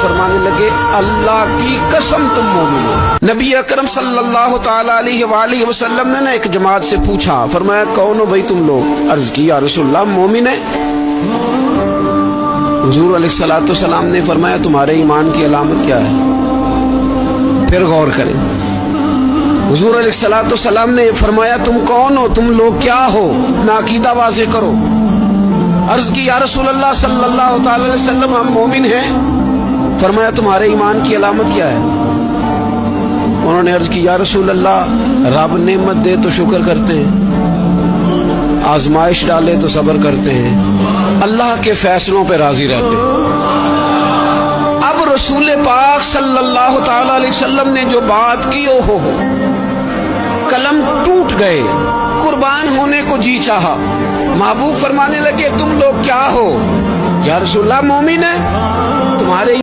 फरमाने लगे अल्लाह की कसम तुम मोमिन हो। नबी अकरम सल्लल्लाहु ताला अलैहि वसल्लम ने ना एक जमात से पूछा, फरमाया कौन हो भाई तुम लोग? अर्ज की या रसूलल्लाह मोमिन है। हुजूर अलैहिस्सलाम ने फरमाया तुम्हारे ईमान की अलामत क्या है? फिर गौर करें। हुजूर अलैहिस्सलाम ने फरमाया तुम कौन हो, तुम लोग क्या हो, अपना अकीदा वाज़ेह करो। अर्ज की या रसूलल्लाह सल्लल्लाहु ताला अलैहि वसल्लम हम मोमिन हैं। फरमाया तुम्हारे ईमान की अलामत क्या है? उन्होंने अर्ज की या रसूलल्लाह रब नेमत दे तो शुक्र करते हैं, आजमाइश डाले तो सब्र करते हैं, अल्लाह के फैसलों पे राजी रहते हैं। अब रसूल पाक सल्लल्लाहु ताला अलैहि वसल्लम ने जो बात की हो कलम टूट गए, कुर्बान होने को जी चाहा। महबूब फरमाने लगे तुम लोग क्या हो? या रसूलल्लाह मोमिन है। तुम्हारे